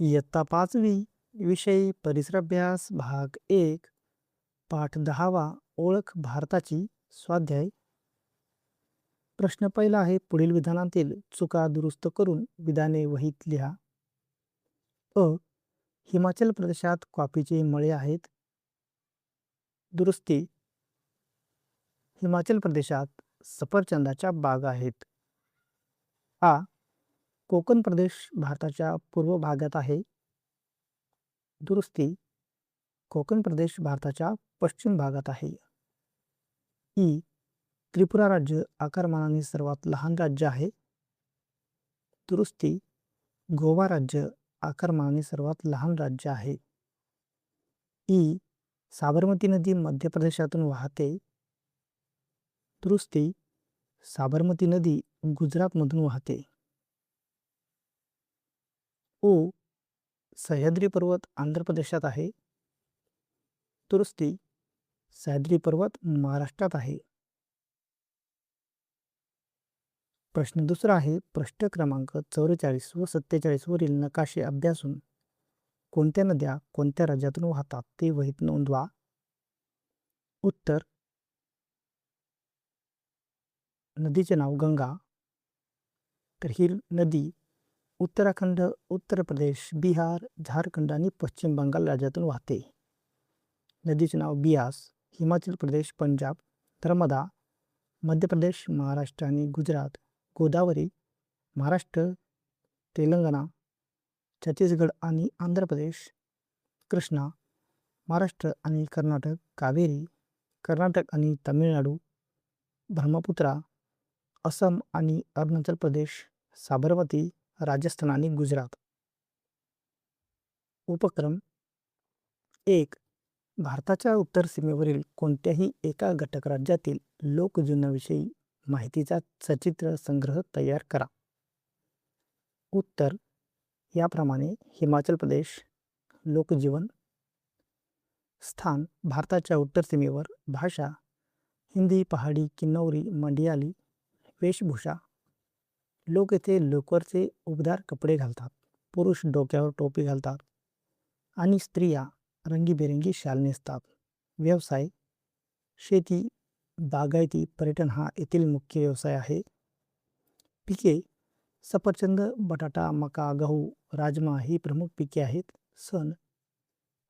इयत्ता 5वी विषय परिसर अभ्यास भाग 1 पाठ 10वा ओळख भारताची स्वाध्याय. प्रश्न पहिला आहे, पुढील विधानातील चुका दुरुस्त करून विधाने वहीत लिहा. अ. हिमाचल प्रदेशात कॉफीचे मळे आहेत. दुरुस्ती. हिमाचल प्रदेशात सफरचंदाच्या बागा आहेत. आ. कोकण प्रदेश भारताच्या पूर्व भागात आहे. दुरुस्ती. कोकण प्रदेश भारताच्या पश्चिम भागात आहे. ई. त्रिपुरा राज्य आकारमानाने सर्वात लहान राज्य आहे. दुरुस्ती. गोवा राज्य आकारमानाने सर्वात लहान राज्य आहे. ई. साबरमती नदी मध्य प्रदेशातून वाहते. दुरुस्ती. साबरमती नदी गुजरातमधून वाहते. ओ. सह्याद्री पर्वत आंध्र प्रदेशात आहे. दुरुस्ती. सह्याद्री पर्वत महाराष्ट्रात आहे. प्रश्न दुसरा आहे, पृष्ठ क्रमांक 44 व 47 वरील नकाशे अभ्यासून कोणत्या नद्या कोणत्या राज्यातून वाहतात ते वहीत नोंदवा. उत्तर. नदीचे नाव गंगा. तर ही नदी उत्तराखंड, उत्तर प्रदेश, बिहार, झारखंड आणि पश्चिम बंगाल राज्यातून वाहते. नदीचे नाव बियास. हिमाचल प्रदेश, पंजाब, नर्मदा मध्य प्रदेश, महाराष्ट्र आणि गुजरात. गोदावरी महाराष्ट्र, तेलंगणा, छत्तीसगड आणि आंध्र प्रदेश. कृष्णा महाराष्ट्र आणि कर्नाटक. कावेरी कर्नाटक आणि तमिळनाडू. ब्रह्मपुत्रा असम आणि अरुणाचल प्रदेश. साबरमती राजस्थान आणि गुजरात. उपक्रम 1. भारताच्या उत्तर सीमेवरील कोणत्याही एका घटक राज्यातील लोकजीवनाविषयी माहितीचा सचित्र संग्रह तयार करा. उत्तर याप्रमाणे. हिमाचल प्रदेश. लोकजीवन. स्थान भारताच्या उत्तर सीमेवर. भाषा हिंदी, पहाडी, किन्नौरी, मंडियाली. वेशभूषा लोक येथे लोकरचे उबदार कपडे घालतात. पुरुष डोक्यावर टोपी घालतात आणि स्त्रिया रंगीबेरंगी शाल नेसतात. व्यवसाय शेती, बागायती, पर्यटन हा येथील मुख्य व्यवसाय आहे. पिके सफरचंद, बटाटा, मका, गहू, राजमा ही प्रमुख पिके आहेत. सण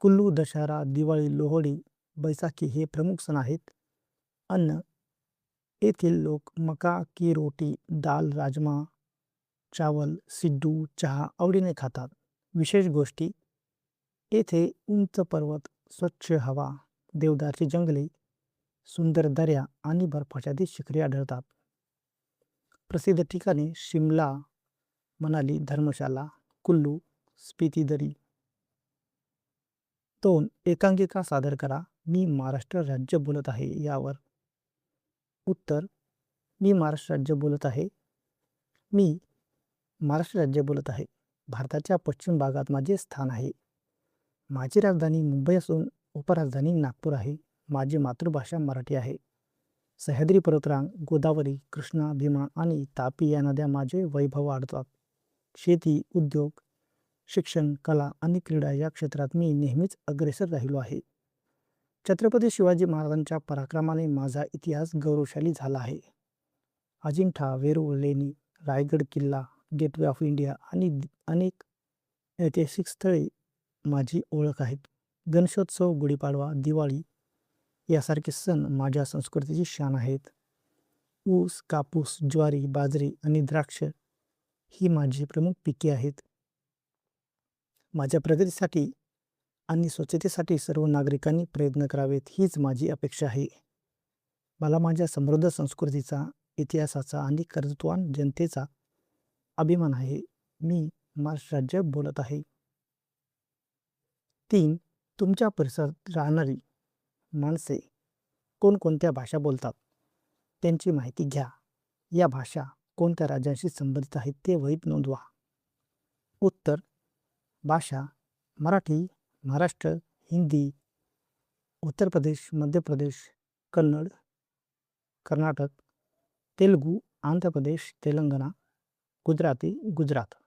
कुल्लू, दशहरा, दिवाळी, लोहडी, बैसाखी हे प्रमुख सण आहेत. अन्न येथील लोक मका की रोटी, दाल, राजमा, चावल, सिड्डू, चहा आवडीने खातात. विशेष गोष्टी येथे उंच पर्वत, स्वच्छ हवा, देवदारची जंगले, सुंदर दऱ्या आणि बर्फाच्छादित शिखरे आढळतात. प्रसिद्ध ठिकाणे शिमला, मनाली, धर्मशाला, कुल्लू, स्पिती दरी. 2. एकांकिका सादर करा. मी महाराष्ट्र राज्य बोलत आहे यावर. उत्तर. मी महाराष्ट्र राज्य बोलत आहे. मी महाराष्ट्र राज्य बोलत आहे. भारताच्या पश्चिम भागात माझे स्थान आहे. माझी राजधानी मुंबई असून उपराजधानी नागपूर आहे. माझी मातृभाषा मराठी आहे. सह्याद्री पर्वतरांग, गोदावरी, कृष्णा, भीमा आणि तापी या नद्या माझे वैभव वाढतात. शेती, उद्योग, शिक्षण, कला आणि क्रीडा या क्षेत्रात मी नेहमीच अग्रेसर राहिलो आहे. छत्रपती शिवाजी महाराजांच्या पराक्रमाने माझा इतिहास गौरवशाली झाला आहे. अजिंठा, वेरूळ लेणी, रायगड किल्ला, गेटवे ऑफ इंडिया आणि अनेक ऐतिहासिक स्थळे माझी ओळख आहेत. गणेशोत्सव, गुढीपाडवा, दिवाळी यासारखे सण माझ्या संस्कृतीची शान आहेत. ऊस, कापूस, ज्वारी, बाजरी आणि द्राक्ष ही माझी प्रमुख पिके आहेत. माझ्या प्रगतीसाठी आणि स्वच्छतेसाठी सर्व नागरिकांनी प्रयत्न करावेत हीच माझी अपेक्षा आहे. मला माझ्या समृद्ध संस्कृतीचा, इतिहासाचा आणि कर्तृत्ववान जनतेचा अभिमान आहे. मी महाराष्ट्र राज्य बोलत आहे. 3. तुमच्या परिसरात राहणारी माणसे कोणकोणत्या भाषा बोलतात त्यांची माहिती घ्या. या भाषा कोणत्या राज्यांशी संबंधित आहेत ते वहीत नोंदवा. उत्तर. भाषा मराठी, महाराष्ट्र, हिंदी, उत्तर प्रदेश, मध्य प्रदेश, कन्नड, कर्नाटक, तेलुगू, आंध्र प्रदेश, तेलंगणा, गुजराती, गुजरात.